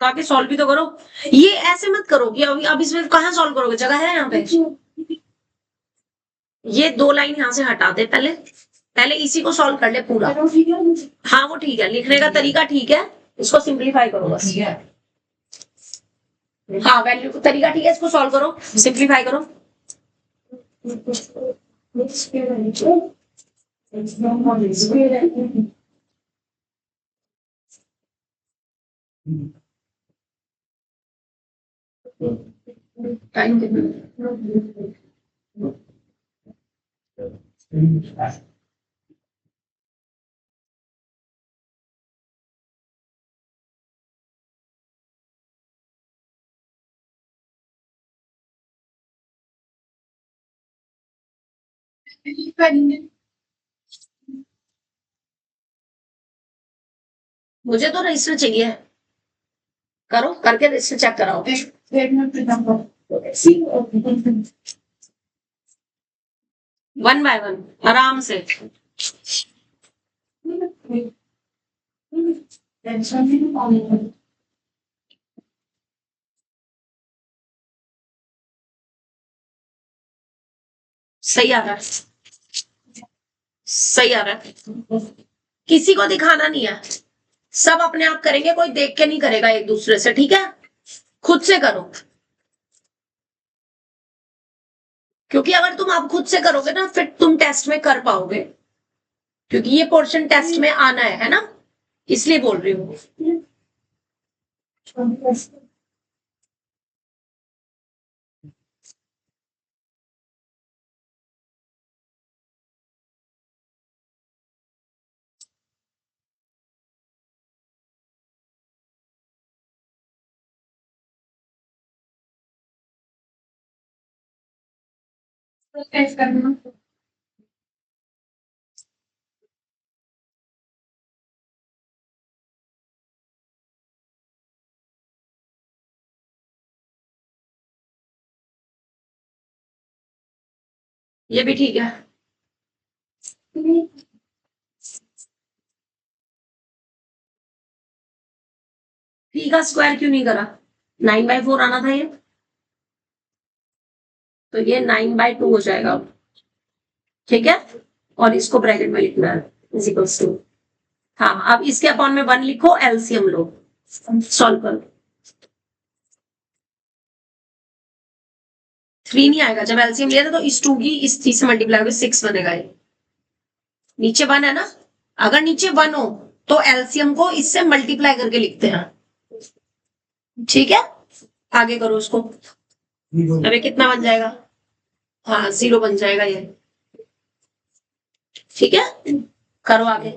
तो आके सॉल्व भी तो करो। ये ऐसे मत करो कि अब इसमें कहाँ सॉल्व करोगे, जगह है यहाँ पे। ये 2 लाइन यहाँ से हटा दे, पहले पहले इसी को सॉल्व कर ले पूरा। हाँ वो ठीक है, लिखने का तरीका ठीक है, इसको सिंप्लीफाई करो बस। ठीक है। हाँ वैल्यू तरीका ठीक है, इसको सॉल्व करो, सिंप्लीफाई करो। टाइम कितना? मुझे तो रजिस्टर चाहिए, करो करके रजिस्टर चेक कराओ। वन बाय वन आराम से। सही आ रहा है, सही आ रहा है। किसी को दिखाना नहीं है, सब अपने आप करेंगे, कोई देख के नहीं करेगा एक दूसरे से, ठीक है? खुद से करो, क्योंकि अगर तुम आप खुद से करोगे ना फिर तुम टेस्ट में कर पाओगे, क्योंकि ये पोर्शन टेस्ट में आना है ना, इसलिए बोल रही हूँ। टेस्ट करना ये भी ठीक है। पी का स्क्वायर क्यों नहीं करा? 9/4 आना था ये, तो ये 9/2 हो जाएगा, ठीक है? और इसको ब्रैकेट में लिखना है इज इक्वल्स टू, हाँ अब इसके अपॉन में 1 लिखो, एलसीएम लो, सॉल्व करो। 3 नहीं आएगा, जब एलसीएम लिया था तो इस 2 की इस 3 से मल्टीप्लाई होकर 6 बनेगा। ये नीचे 1 है ना, अगर नीचे 1 हो तो एलसीएम को इससे मल्टीप्लाई करके लिखते हैं, ठीक है? आगे करो उसको, अबे कितना बन जाएगा? हाँ 0 बन जाएगा ये, ठीक है? करो आगे।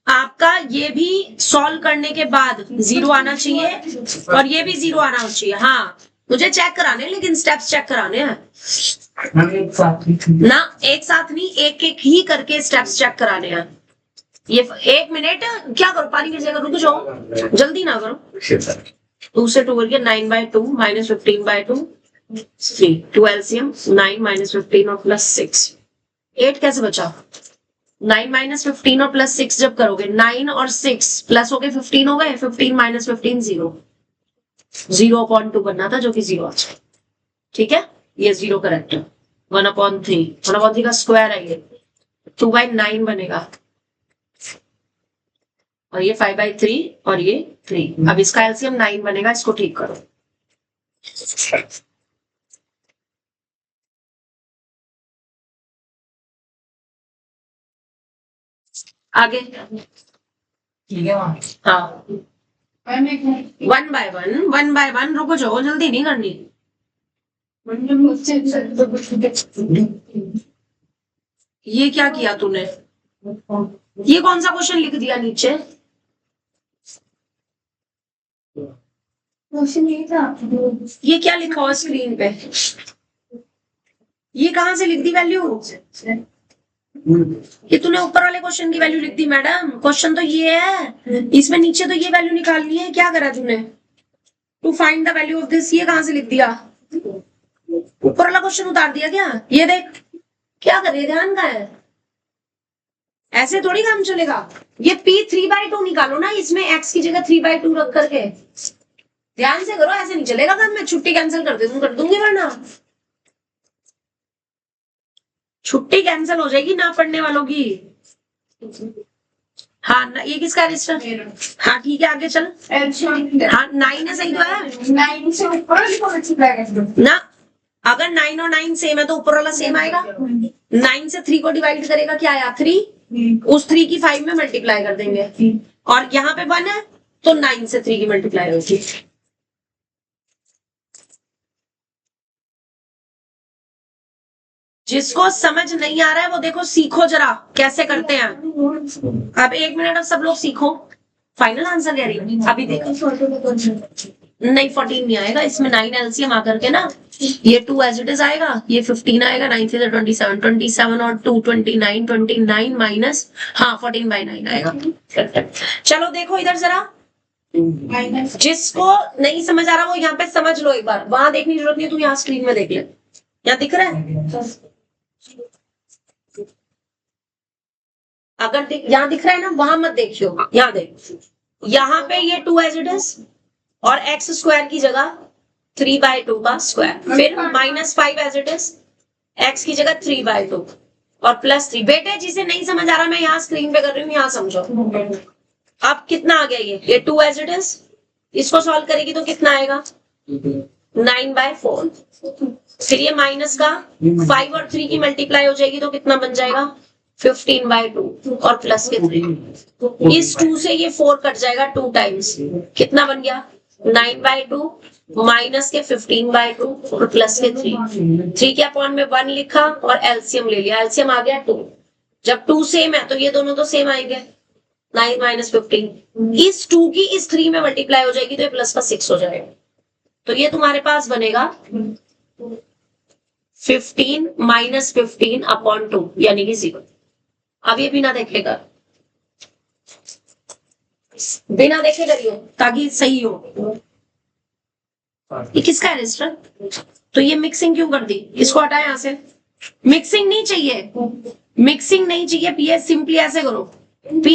आपका ये भी सॉल्व करने के बाद 0 आना चाहिए और ये भी 0 आना चाहिए। हाँ मुझे चेक कराने, लेकिन स्टेप्स चेक कराने हैं ना, एक साथ नहीं, एक एक ही करके स्टेप्स चेक कराने हैं। ये 1 मिनट क्या करो, पानी गिर जाएगा, रुक जाओ, जल्दी ना करो। 2 से 2 करके 9/2 माइनस 15/2 3 2 एलसीएम 9 माइनस 15 और प्लस 6 8 कैसे बचा? 9 माइनस 15 और प्लस 6 जब करोगे 9 और 6 प्लस हो गए 15 हो गए, 15 माइनस 15 0 0/2 बनना था जो कि 0 आ, ठीक है? ये 0 करेक्ट है। 1/3, 1/3 का स्क्वायर है ये, 2/9 बनेगा, और ये 5/3 और ये 3। अब इसका एलसीएम 9 बनेगा, इसको ठीक करो। आगे ठीक है वहाँ हाँ, मैं एक 1 by 1 रुको जाओ, जल्दी नहीं करनी। ये क्या किया तूने, ये कौन सा क्वेश्चन लिख दिया नीचे? क्वेश्चन नहीं था। ये क्या लिखा हुआ स्क्रीन पे, ये कहाँ से लिख दी वैल्यू? ये तूने ऊपर वाले क्वेश्चन की वैल्यू लिख दी मैडम, क्वेश्चन तो ये है, इसमें नीचे तो ये वैल्यू निकालनी है। क्या करा तूने, to find the value of this, ये कहाँ से लिख दिया? ऊपर वाला क्वेश्चन उतार दिया क्या? ये देख क्या करे, ध्यान का है, ऐसे थोड़ी काम चलेगा। ये P 3/2 निकालो ना, इसमें x की जगह 3/2 रख करके, ध्यान से करो, ऐसे नहीं चलेगा काम। मैं छुट्टी कैंसिल कर दूंगी वरना छुट्टी कैंसिल हो जाएगी ना पढ़ने वालों की। हाँ ये किसका रजिस्टर? हाँ ठीक है, आगे चल। हाँ 9 है, सही तो है 9 से ऊपर मल्टीप्लाई कर दो ना। अगर 9 और 9 सेम है तो ऊपर वाला सेम आएगा। 9 से 3 को डिवाइड करेगा, क्या आया 3, उस 3 की 5 में मल्टीप्लाई कर देंगे, और यहाँ पे 1 है तो 9 से 3 की मल्टीप्लाई होगी। जिसको समझ नहीं आ रहा है वो देखो, सीखो जरा कैसे करते हैं। अब 1 मिनट, अब सब लोग सीखो। फाइनल आंसर कह रही हूँ, अभी देखो। नहीं 14 नहीं आएगा, इसमें 9 एलसीएम आकर के ना, ये 2 एज इट इज आएगा, ये 15 आएगा, 9 से 27, 27 और 2 29, 29 माइनस, हाँ 14/9 आएगा। चलो देखो इधर जरा, जिसको नहीं समझ आ रहा वो यहाँ पे समझ लो एक बार, वहां देखने की जरूरत नहीं है, तू यहाँ स्क्रीन में देख ले, यहाँ दिख रहा है। अगर यहाँ दिख रहा है ना, वहां मत देखियो, यहाँ देख, यहाँ पे ये 2 एज इट इज, और x स्क्वायर की जगह 3/2 का स्क्वायर, फिर -5 एज इट इज, x की जगह 3/2 और +3। बेटे जिसे नहीं समझ आ रहा, मैं यहाँ स्क्रीन पे कर रही हूँ, यहाँ समझो। अब कितना आ गया, ये 2 एज इट इज, इसको सॉल्व करेगी तो कितना आएगा 9/4, फिर ये माइनस का 5 और 3 की मल्टीप्लाई हो जाएगी तो कितना बन जाएगा 15/2 और प्लस के 3, इस 2 से ये 4 कट जाएगा 2 टाइम्स, कितना बन गया 9/2 माइनस के 15/2 और प्लस के 3 के अपॉन में 1 लिखा और एलसीएम ले लिया, एलसीएम आ गया 2। जब 2 सेम है तो ये दोनों तो सेम आएंगे, 9 - 15, इस 2 की इस 3 में मल्टीप्लाई हो जाएगी तो ये प्लस का 6 हो जाएगा, तो ये तुम्हारे पास बनेगा 15 - 15/2 यानी कि 0। अब ये बिना देखे कर, बिना देखे करियो ताकि सही हो। ये किसका है रजिस्टर? तो ये मिक्सिंग क्यों कर दी, इसको हटाए यहाँ से, मिक्सिंग नहीं चाहिए, मिक्सिंग नहीं चाहिए। पीएस सिंपली ऐसे करो, P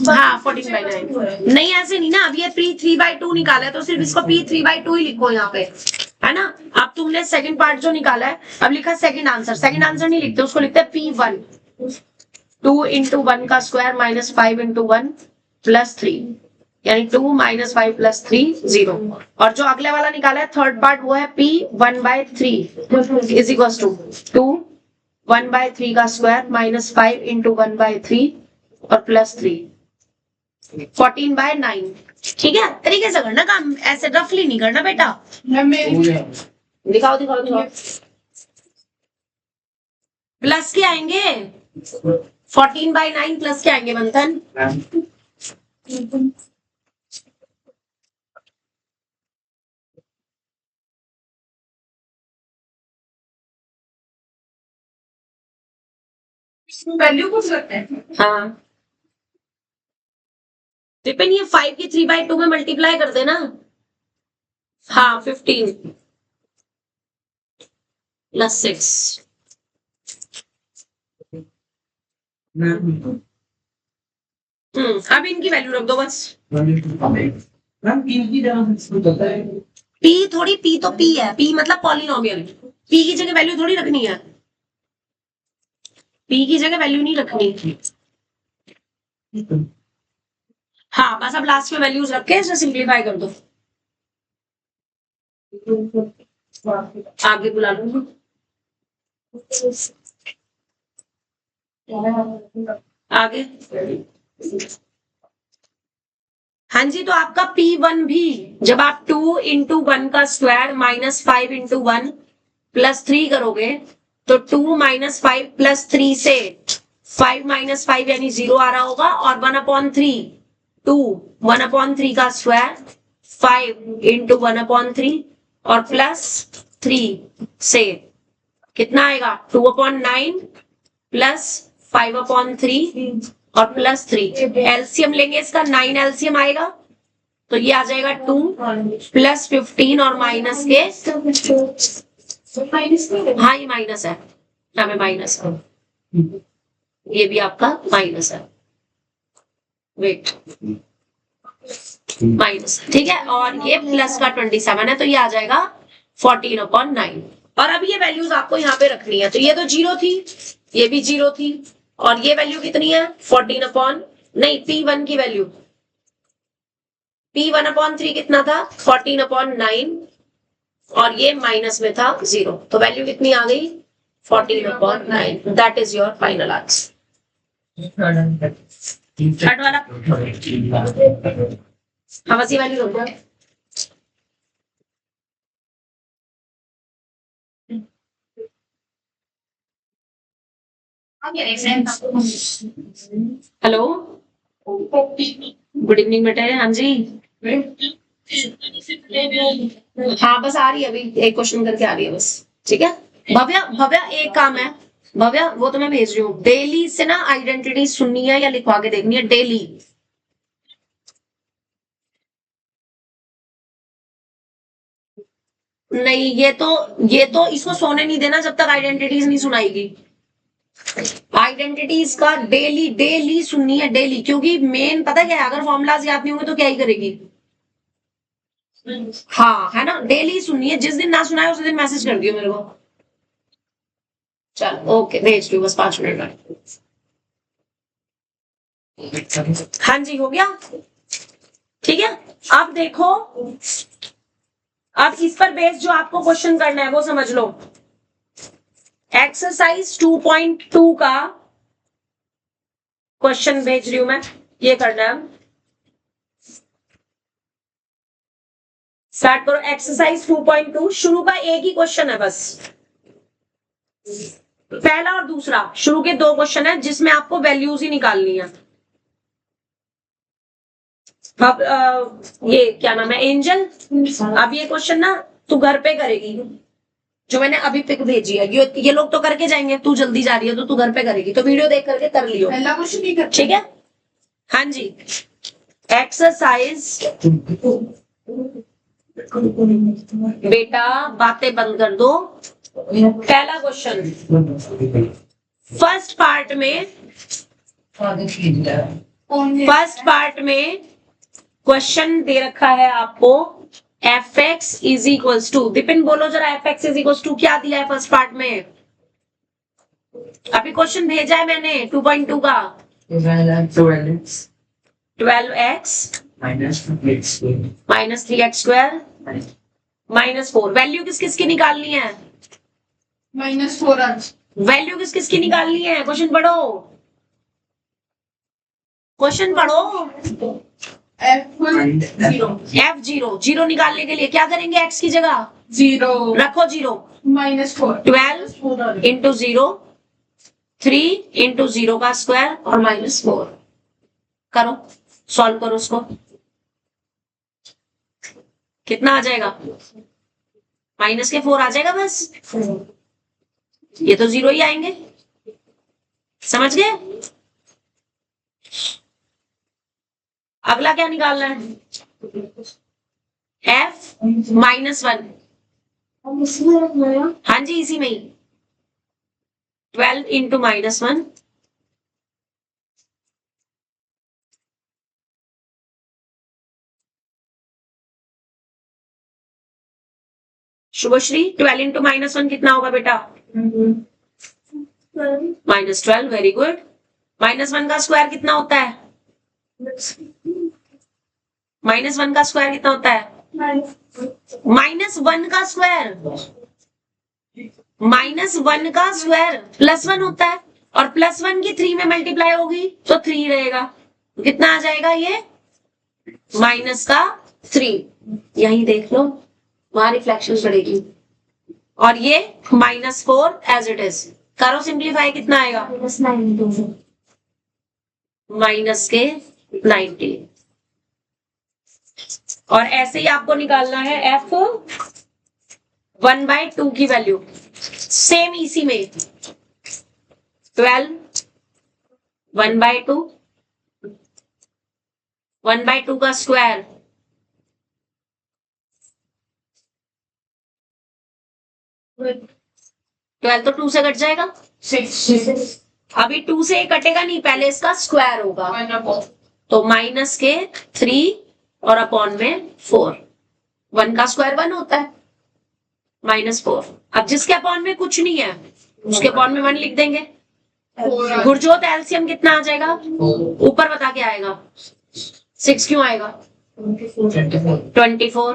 हाँ 14/9 नहीं, ऐसे नहीं ना। अब ये P 3/2 निकाला है तो सिर्फ इसको P 3/2 ही लिखो यहाँ पे, है ना। अब तुमने सेकंड पार्ट जो निकाला है, अब लिखा सेकंड आंसर, सेकंड आंसर नहीं लिखते, उसको लिखते हैं P1, 2 × 1 का स्क्वायर -5 × 1 +3, यानी 2 - 5 + 3 0। और जो अगले वाला निकाला है थर्ड पार्ट, वो है P 1/3 इज इक्वल टू 2 1/3 का स्क्वायर -5 × 1/3 और +3, 14/9। ठीक है, तरीके से करना काम, ऐसे रफली नहीं करना बेटा। दिखाओ दिखाओ दिखाओ, प्लस के आएंगे 14/9 प्लस के आएंगे मंथन, वैल्यू कुछ लगता है। हाँ विपिन ये 5 की 3/2 में मल्टीप्लाई कर देना, हाँ 15 + 6। अब इनकी वैल्यू रख दो बस। पी थोड़ी, पी तो पी है, पी मतलब पॉलिनोमियल, पी की जगह वैल्यू थोड़ी रखनी है, पी की जगह वैल्यू नहीं रखनी। हाँ बस अब लास्ट में वैल्यूज रख के इसे सिंप्लीफाई कर दो। आगे बुला लो। आगे हाँ जी, तो आपका P1 भी जब आप 2 इंटू 1 का स्क्वायर माइनस 5 इंटू 1 प्लस 3 करोगे तो 2 माइनस 5 प्लस 3 से 5 माइनस 5 यानी 0 आ रहा होगा, और 1/3 2 1/3 का स्क्वायर 5 इंटू 1/3 और प्लस 3 से कितना आएगा 2/9 प्लस 5/3 और प्लस 3। एलसीएम लेंगे इसका 9 एलसीएम आएगा तो ये आ जाएगा 2 प्लस 15 और माइनस के, हाँ ये माइनस है, यहाँ में माइनस है, ये भी आपका माइनस है, वेट माइनस, ठीक है, और ये प्लस का 27 है तो ये आ जाएगा 14/9। और अब ये वैल्यूज आपको यहाँ पे रखनी है, तो ये तो 0 थी, ये भी 0 थी, और ये वैल्यू कितनी है 14 नहीं P1 की वैल्यू, P1/3 कितना था 14/9 और ये माइनस में था 0, तो वैल्यू कितनी आ गई 14/9। That is your final answer. Third वाला हाँ बस ये वैल्यू रख दो। हेलो गुड इवनिंग बेटे। हाँ जी हाँ बस आ रही है, अभी एक क्वेश्चन करके आ रही है बस, ठीक है। भव्या भव्या एक काम है, भव्या वो तो मैं भेज रही हूँ, डेली से ना आइडेंटिटी सुननी है या लिखवा के देखनी है डेली। नहीं ये तो इसको सोने नहीं देना जब तक आइडेंटिटीज नहीं सुनाएगी। आइडेंटिटीज का डेली डेली सुननी है डेली, क्योंकि मेन पता क्या है, अगर फॉर्मूलाज याद नहीं होंगे तो क्या ही करेगी। हाँ है ना, डेली सुननी है, जिस दिन ना सुनाए उस दिन मैसेज कर दियो मेरे को। चल ओके भेज दू बस 5 मिनट में। हाँ जी हो गया, ठीक है। अब देखो, अब इस पर बेस जो आपको क्वेश्चन करना है वो समझ लो। एक्सरसाइज 2.2 का क्वेश्चन भेज रही हूं मैं, ये करना है। स्टार्ट करो। एक्सरसाइज 2.2 शुरू का एक ही क्वेश्चन है बस, पहला और दूसरा, शुरू के 2 क्वेश्चन है जिसमें आपको वैल्यूज ही निकालनी है। अब ये क्या नाम है एंजल, अब ये क्वेश्चन ना तू घर पे करेगी, जो मैंने अभी पिक भेजी है, ये लोग तो करके जाएंगे, तू जल्दी जा रही है तो तू घर पे करेगी, तो वीडियो देख करके कर लियो, पहला क्वेश्चन नहीं करते, ठीक है। हाँ जी एक्सरसाइज, बेटा बातें बंद कर दो। पहला क्वेश्चन फर्स्ट पार्ट में, फर्स्ट पार्ट में क्वेश्चन दे रखा है आपको F X is equals to, Vipin बोलो जरा F X is equals to क्या दिया है फर्स्ट पार्ट में। अभी क्वेश्चन भेजा है मैंने 2.2 का, 12x minus 3x² minus 4। Value किस किस की निकालनी है, -4 वैल्यू किस किस की निकालनी है, क्वेश्चन पढ़ो, क्वेश्चन पढ़ो। F0 जीरो निकालने के लिए क्या करेंगे, x की जगह 0 रखो 0, -4 12 इंटू 0 3 इंटू 0 का स्क्वायर और -4 करो, सॉल्व करो उसको, कितना आ जाएगा माइनस के 4 आ जाएगा बस, ये तो 0 ही आएंगे, समझ गए। अगला क्या निकालना है, f -1, हाँ जी इसी में ही 12 इंटू -1 शुभश्री 12 इंटू -1 कितना होगा बेटा? -12, वेरी गुड। -1 का स्क्वायर कितना होता है? -1 का स्क्वायर कितना होता है? -1 का स्क्वायर, -1 का स्क्वायर +1 होता है, और +1 की 3 में मल्टीप्लाई होगी तो 3 रहेगा। कितना आ जाएगा ये? -3। यही देख लो, वहां रिफ्लेक्शन पड़ेगी। और ये -4 एज इट इज। करो सिंप्लीफाई, कितना आएगा? -90। और ऐसे ही आपको निकालना है f 1/2 की वैल्यू। सेम इसी में 12 1/2, 1/2 का स्क्वायर, ट्वेल्व तो 2 से कट जाएगा। 6 अभी 2 से कटेगा नहीं, पहले इसका स्क्वायर होगा। तो -3 और अपॉन में 4। 1 का स्क्वायर 1 होता है, -4। अब जिसके अपॉन में कुछ नहीं है उसके अपॉन में 1 लिख देंगे। गुरजोत एलसीएम कितना आ जाएगा? ऊपर बता के आएगा। 6 क्यों आएगा? 24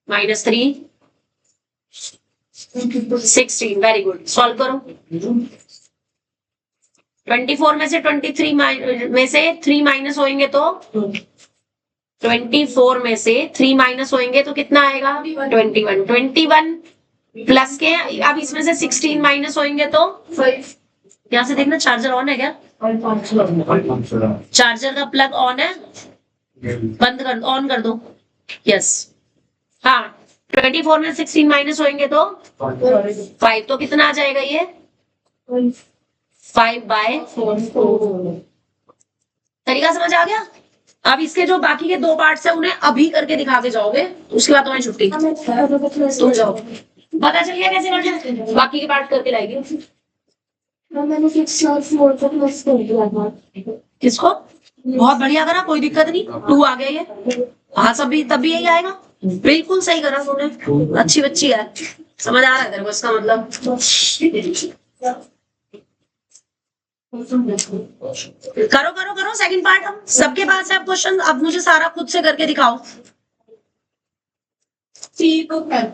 -3 16। वेरी गुड, सॉल्व करो। 24 में से 23 में से 3 माइनस होएंगे तो 24 में से 3 माइनस होएंगे तो कितना आएगा? 21। 21 प्लस के, अब इसमें से 16 माइनस होएंगे तो 5 यहाँ से देखना, चार्जर ऑन है क्या? चार्जर का प्लग ऑन है? बंद कर, ऑन कर दो। यस, हाँ। 24 में 16 माइनस होएंगे तो 5। तो कितना आ जाएगा ये? 5/4। तरीका समझ आ गया? अब इसके जो बाकी के 2 पार्ट्स है उन्हें अभी करके दिखा के जाओगे, उसके बाद तुम्हारी छुट्टी। तुम जाओ, पता चल गया कैसे करना है? बाकी के पार्ट करके लाएगी। किसको? बहुत बढ़िया करा, कोई दिक्कत नहीं। 2 आ गया ये। हाँ, सब भी तब भी यही आएगा। बिल्कुल सही करा तुमने, अच्छी बच्ची है। समझ आ रहा है तेरे को इसका मतलब? करो करो करो, सेकंड पार्ट। हम सबके पास है क्वेश्चन, अब मुझे सारा खुद से करके दिखाओ। C को कर